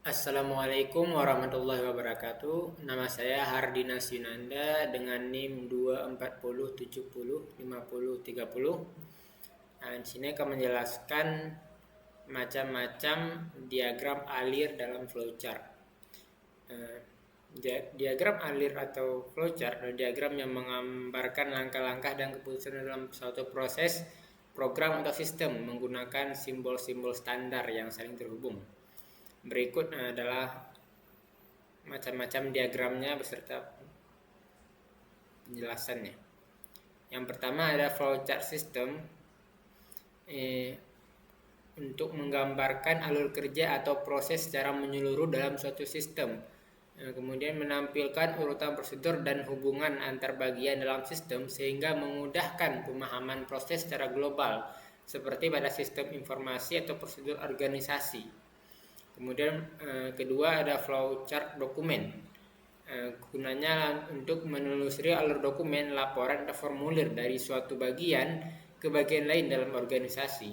Assalamualaikum warahmatullahi wabarakatuh. Nama saya Hardina Sinanda dengan NIM 240705030. Nah, di sini akan menjelaskan macam-macam diagram alir dalam flowchart. Eh, Diagram alir atau flowchart adalah diagram yang menggambarkan langkah-langkah dan keputusan dalam suatu proses, program atau sistem menggunakan simbol-simbol standar yang saling terhubung. Berikut adalah macam-macam diagramnya beserta penjelasannya. Yang pertama ada flowchart system untuk menggambarkan alur kerja atau proses secara menyeluruh dalam suatu sistem. Kemudian menampilkan urutan prosedur dan hubungan antar bagian dalam sistem sehingga memudahkan pemahaman proses secara global, seperti pada sistem informasi atau prosedur organisasi. Kemudian kedua ada flowchart dokumen. Gunanya untuk menelusuri alur dokumen, laporan atau formulir dari suatu bagian ke bagian lain dalam organisasi.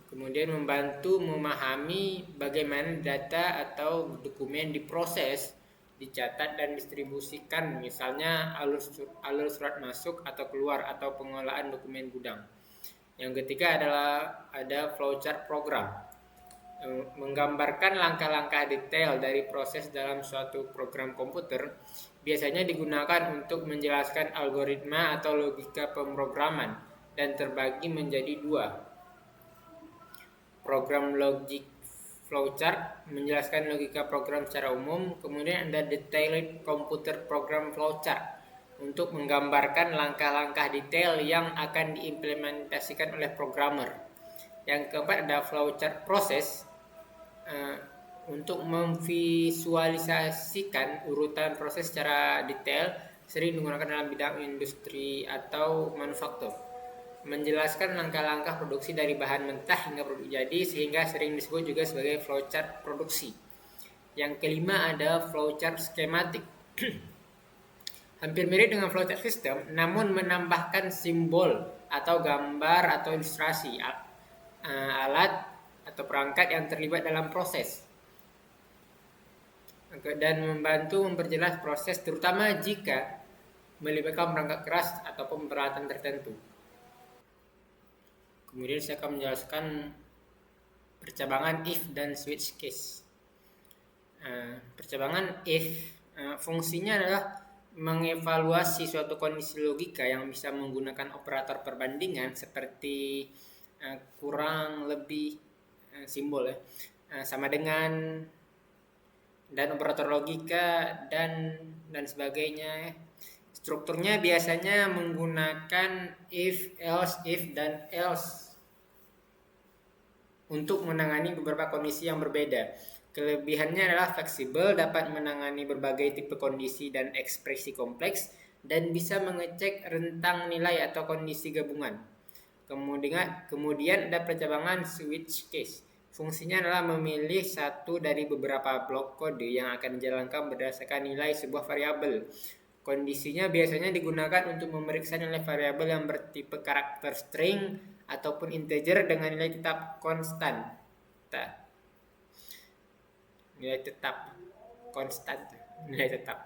Kemudian membantu memahami bagaimana data atau dokumen diproses, dicatat dan distribusikan, misalnya alur surat masuk atau keluar atau pengolahan dokumen gudang. Yang ketiga adalah ada flowchart program, menggambarkan langkah-langkah detail dari proses dalam suatu program komputer, biasanya digunakan untuk menjelaskan algoritma atau logika pemrograman dan terbagi menjadi dua. Program logic flowchart menjelaskan logika program secara umum, kemudian ada detailed computer program flowchart untuk menggambarkan langkah-langkah detail yang akan diimplementasikan oleh programmer. Yang keempat ada flowchart proses, untuk memvisualisasikan urutan proses secara detail, sering digunakan dalam bidang industri atau manufaktur. Menjelaskan langkah-langkah produksi dari bahan mentah hingga produk jadi, sehingga sering disebut juga sebagai flowchart produksi. Yang kelima ada flowchart skematik. Hampir mirip dengan flowchart system, namun menambahkan simbol atau gambar atau ilustrasi alat atau perangkat yang terlibat dalam proses, dan membantu memperjelas proses, terutama jika melibatkan perangkat keras ataupun peralatan tertentu. Kemudian saya akan menjelaskan percabangan if dan switch case. Percabangan if fungsinya adalah mengevaluasi suatu kondisi logika yang bisa menggunakan operator perbandingan seperti kurang lebih simbol sama dengan, dan operator logika dan sebagainya. Strukturnya biasanya menggunakan if, dan else untuk menangani beberapa kondisi yang berbeda. Kelebihannya adalah fleksibel, dapat menangani berbagai tipe kondisi dan ekspresi kompleks, dan bisa mengecek rentang nilai atau kondisi gabungan. Kemudian ada percabangan switch case. Fungsinya adalah memilih satu dari beberapa blok kode yang akan dijalankan berdasarkan nilai sebuah variabel. Kondisinya biasanya digunakan untuk memeriksa nilai variabel yang bertipe karakter string ataupun integer dengan nilai tetap konstan. Nilai tetap.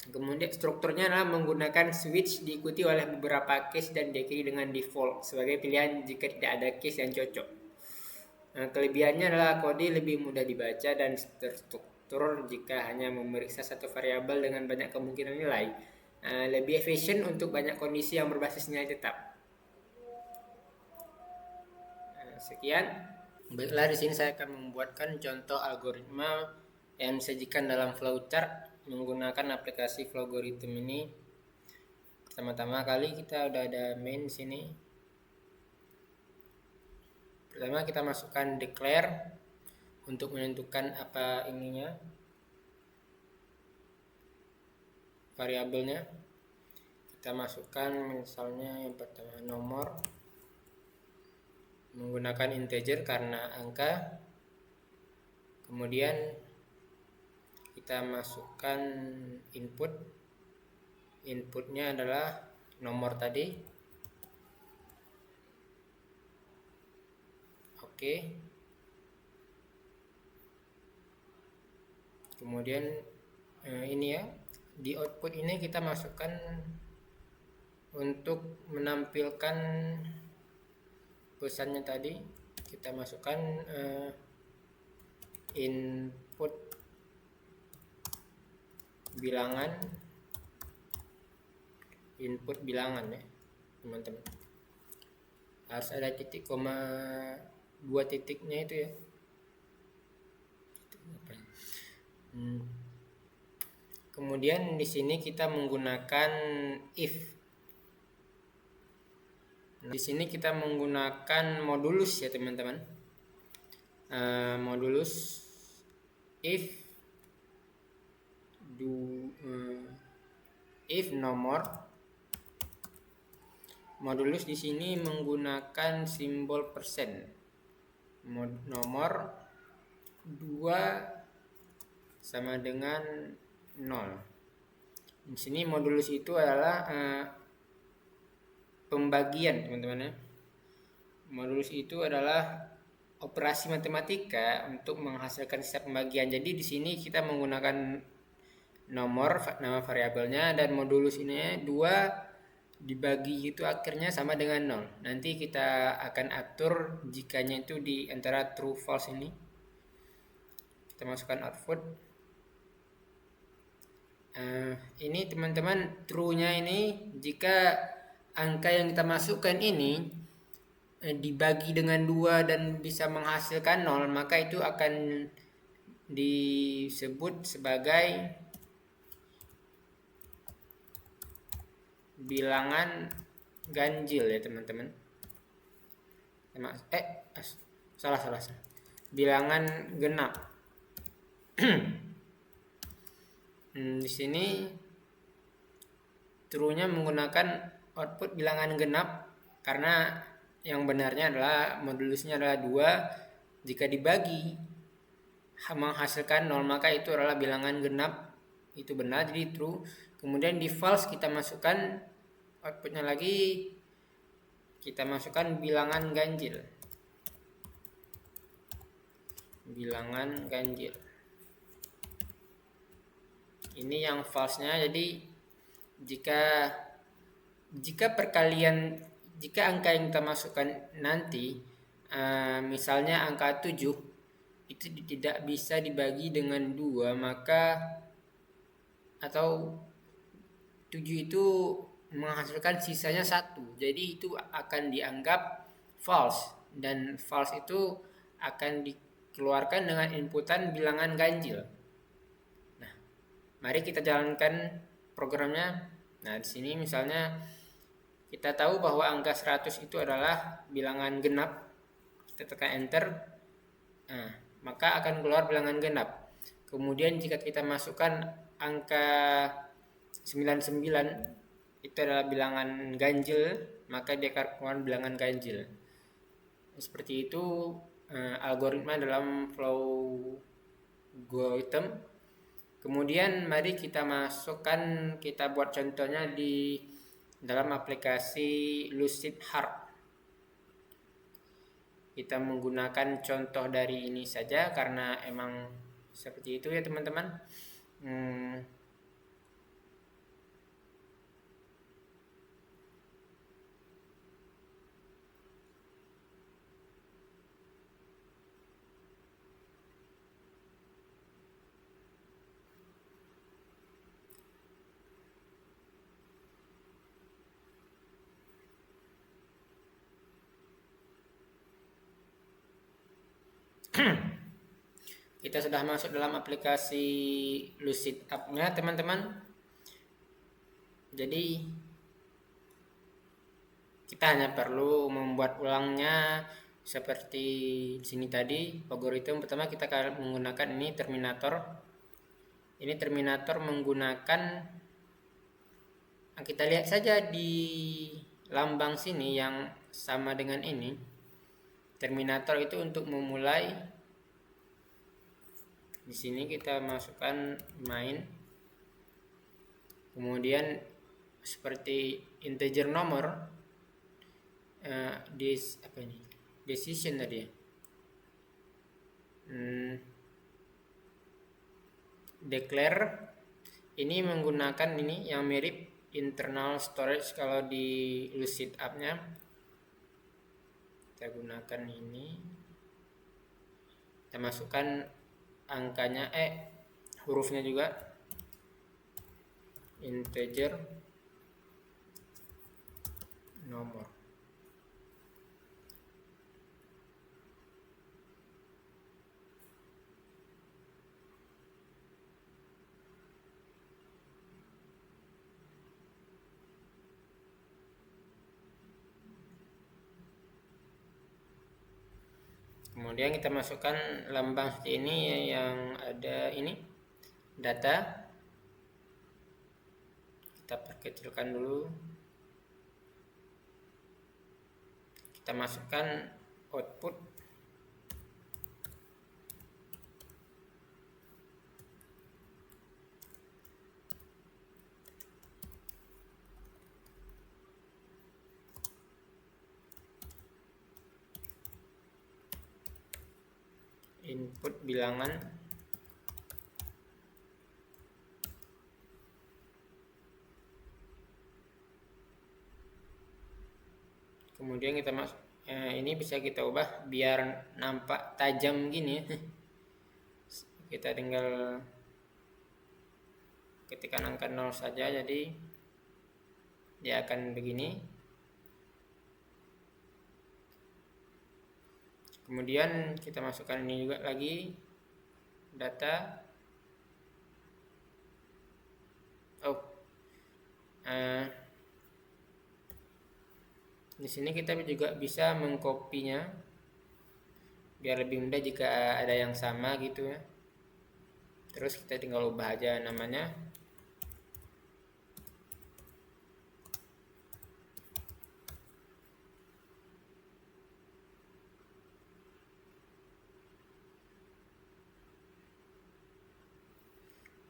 Kemudian strukturnya adalah menggunakan switch diikuti oleh beberapa case dan diakhiri dengan default sebagai pilihan jika tidak ada case yang cocok. Kelebihannya adalah kode lebih mudah dibaca dan terstruktur jika hanya memeriksa satu variabel dengan banyak kemungkinan nilai. Lebih efisien untuk banyak kondisi yang berbasis nilai tetap. Sekian. Baiklah, di sini saya akan membuatkan contoh algoritma yang disajikan dalam flowchart menggunakan aplikasi Flowgorithm ini. Pertama-tama kali kita udah ada main di sini. Pertama kita masukkan declare untuk menentukan apa ininya, variabelnya. Kita masukkan misalnya yang pertama nomor, menggunakan integer karena angka. Kemudian kita masukkan inputnya adalah nomor tadi. Oke. Kemudian ini ya, di output ini kita masukkan untuk menampilkan pesannya tadi, kita masukkan input bilangan ya teman-teman. Harus ada titik koma 2 titiknya itu ya. Kemudian di sini kita menggunakan if. Di sini kita menggunakan modulus ya teman-teman. Modulus if nomor. Modulus di sini menggunakan simbol persen. Nomor 2 sama dengan 0. Di sini modulus itu adalah pembagian teman-teman ya. Modulus itu adalah operasi matematika untuk menghasilkan setiap pembagian. Jadi di sini kita menggunakan nama variabelnya, dan modulus ini 2 dibagi itu akhirnya sama dengan 0. Nanti kita akan atur jikanya itu di antara true false ini. Kita masukkan output. Ini teman-teman, true-nya ini jika angka yang kita masukkan ini dibagi dengan 2 dan bisa menghasilkan 0, maka itu akan disebut sebagai bilangan ganjil ya teman-teman. Salah. Bilangan genap. Di sini true-nya menggunakan output bilangan genap karena yang benarnya adalah modulusnya adalah 2. Jika dibagi menghasilkan 0, maka itu adalah bilangan genap. Itu benar, jadi true. Kemudian di false kita masukkan outputnya lagi, kita masukkan bilangan ganjil. Bilangan ganjil. Ini yang false-nya. Jadi jika angka yang kita masukkan nanti misalnya angka 7 itu tidak bisa dibagi dengan 2, maka atau 7 itu menghasilkan sisanya 1. Jadi itu akan dianggap false, dan false itu akan dikeluarkan dengan inputan bilangan ganjil. Nah, mari kita jalankan programnya. Nah, di sini misalnya kita tahu bahwa angka 100 itu adalah bilangan genap. Kita tekan enter. Nah, maka akan keluar bilangan genap. Kemudian jika kita masukkan angka 99 itu adalah bilangan ganjil, maka dia akan keluar bilangan ganjil. Seperti itu algoritma dalam flow algorithm. Kemudian mari kita buat contohnya di dalam aplikasi Lucid Heart. Kita menggunakan contoh dari ini saja karena emang seperti itu ya teman-teman. Kita sudah masuk dalam aplikasi Lucid App-nya teman-teman. Jadi kita hanya perlu membuat ulangnya seperti di sini tadi. Algoritma pertama kita akan menggunakan ini Terminator. Ini Terminator menggunakan, kita lihat saja di lambang sini yang sama dengan ini. Terminator itu untuk memulai. Di sini kita masukkan main. Kemudian seperti integer nomor, decision tadi ya. declare ini menggunakan ini yang mirip internal storage kalau di Lucid App-nya. Kita gunakan ini, kita masukkan angkanya, hurufnya juga integer nomor. Kemudian kita masukkan lambang seperti ini yang ada ini data. Kita perkecilkan dulu. Kita masukkan output. Input bilangan. Kemudian kita ini bisa kita ubah biar nampak tajam gini ya. Kita tinggal ketikkan angka 0 saja, jadi dia akan begini. Kemudian kita masukkan ini juga lagi data. Di sini kita juga bisa mengkopinya biar lebih mudah jika ada yang sama gitu ya. Terus kita tinggal ubah aja namanya.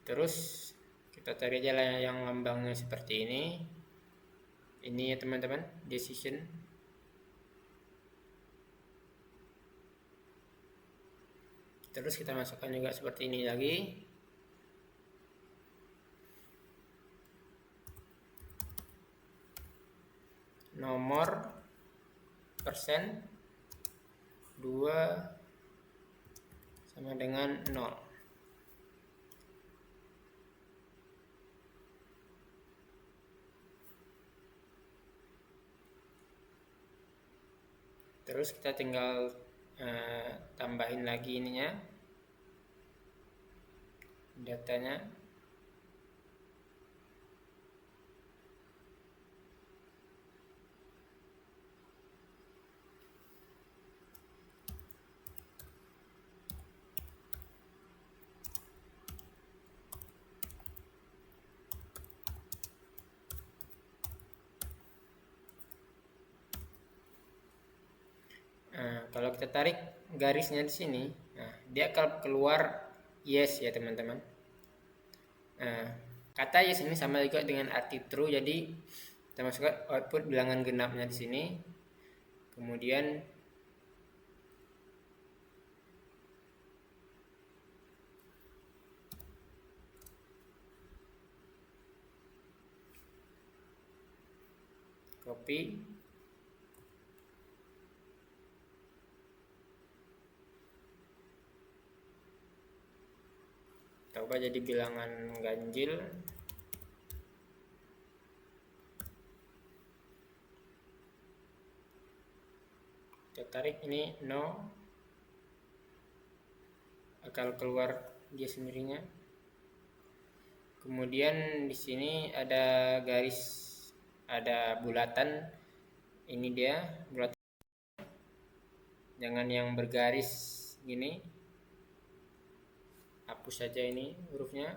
Terus kita cari aja yang lambangnya seperti ini. Ini ya teman-teman, decision. Terus kita masukkan juga seperti ini lagi. Nomor persen 2 sama dengan 0. Terus kita tinggal tambahin lagi ininya, datanya. Kalau kita tarik garisnya di sini, dia akan keluar yes ya teman-teman. Kata yes ini sama juga dengan arti true, jadi kita masukkan output bilangan genapnya di sini. Kemudian copy. Coba jadi bilangan ganjil. Kita tarik ini no, akan keluar dia sendirinya. Kemudian di sini ada garis, ada bulatan. Ini dia bulatan. Jangan yang bergaris gini. Hapus saja ini hurufnya.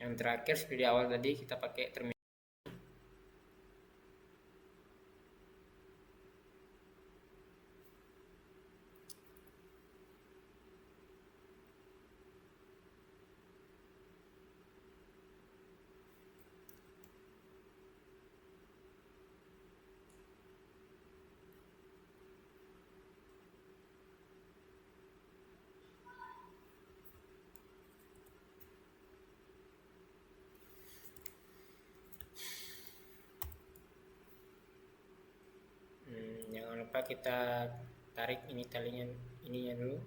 Yang terakhir seperti awal tadi kita pakai terminal. Jangan lupa kita tarik ini talinya ininya dulu.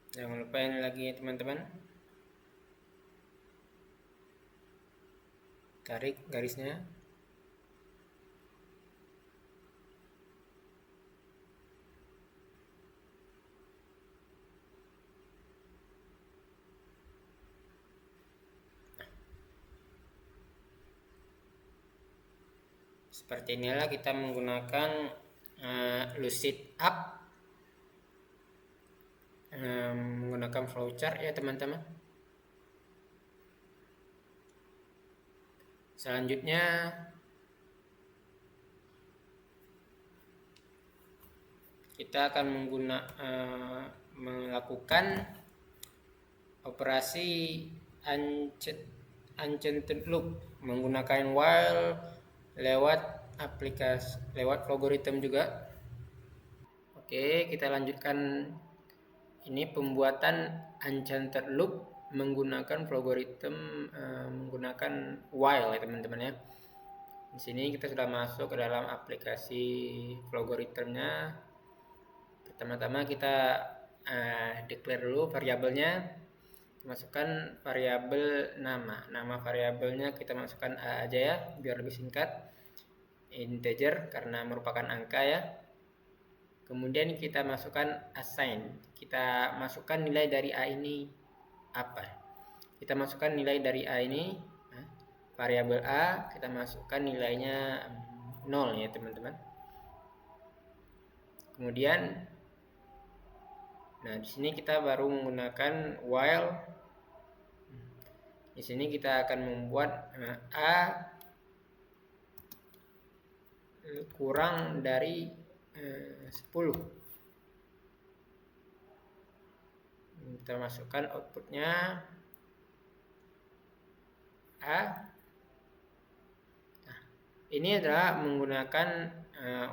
Jangan lupa ini lagi ya teman-teman. Tarik garisnya. Seperti inilah kita menggunakan lucid up, menggunakan flowchart ya teman-teman. Selanjutnya kita akan melakukan operasi unchanged loop menggunakan while lewat logarithm juga. Oke, kita lanjutkan ini pembuatan unchanged loop menggunakan logarithm menggunakan while ya teman-teman ya. Di sini kita sudah masuk ke dalam aplikasi logarithmnya. Pertama-tama kita declare dulu variabelnya. Masukkan variabel nama variabelnya kita masukkan A aja ya biar lebih singkat, integer karena merupakan angka ya. Kemudian kita masukkan assign, kita masukkan nilai dari A ini apa, kita masukkan nilai dari A ini variabel A, kita masukkan nilainya 0 ya teman-teman. Kemudian di sini kita baru menggunakan while. Di sini kita akan membuat A kurang dari 10. Kita masukkan outputnya A. Ini adalah menggunakan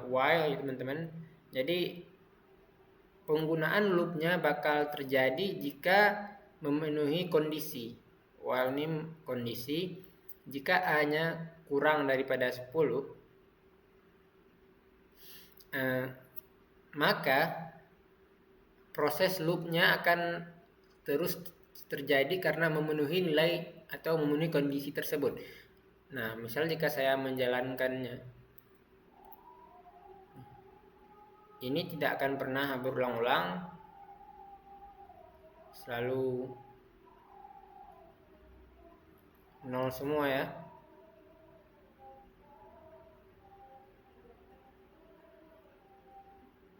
while ya teman-teman. Jadi penggunaan loopnya bakal terjadi jika memenuhi kondisi. While ini kondisi, jika A-nya kurang daripada 10, maka proses loopnya akan terus terjadi karena memenuhi nilai atau memenuhi kondisi tersebut. Nah, misal jika saya menjalankannya, ini tidak akan pernah berulang-ulang, selalu 0 semua ya.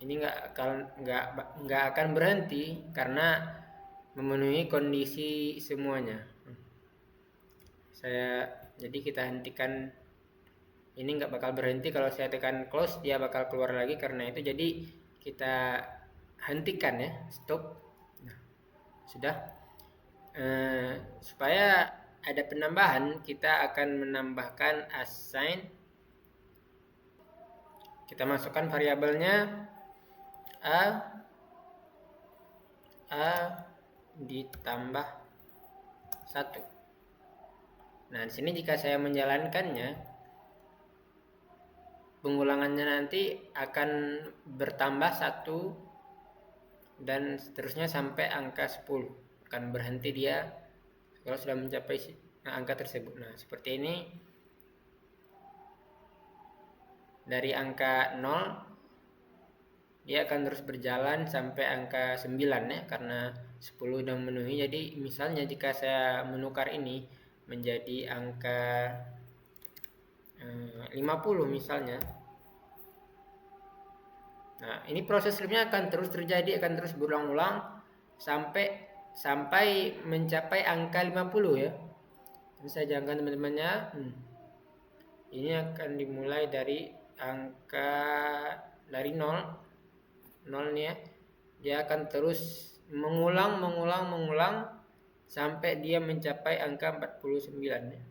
Ini nggak akan berhenti karena memenuhi kondisi semuanya. Jadi kita hentikan, ini nggak bakal berhenti. Kalau saya tekan close dia bakal keluar lagi, karena itu jadi kita hentikan ya, stop. Nah, sudah. Supaya ada penambahan, kita akan menambahkan assign. Kita masukkan variabelnya A ditambah 1. Nah, di sini jika saya menjalankannya, pengulangannya nanti akan bertambah 1 dan seterusnya sampai angka 10. Akan berhenti dia kalau sudah mencapai angka tersebut. Nah, seperti ini. Dari angka 0 dia akan terus berjalan sampai angka 9 ya, karena 10 sudah memenuhi. Jadi misalnya jika saya menukar ini menjadi angka 50 misalnya. Nah, ini proses loopnya akan terus terjadi, akan terus berulang-ulang sampai mencapai angka 50 ya. Ini saya jangan teman-temannya. Ini akan dimulai dari angka dari nol nih ya, dia akan terus mengulang sampai dia mencapai angka 49 ya.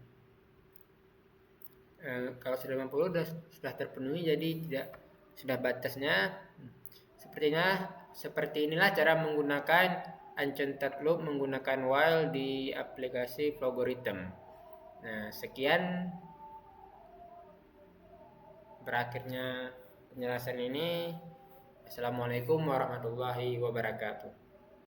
Kalau sudah 50 sudah terpenuhi, jadi tidak sudah batasnya. Seperti inilah cara menggunakan uncounted loop menggunakan while di aplikasi Flogorithm. Nah, sekian berakhirnya penjelasan ini. Assalamualaikum warahmatullahi wabarakatuh.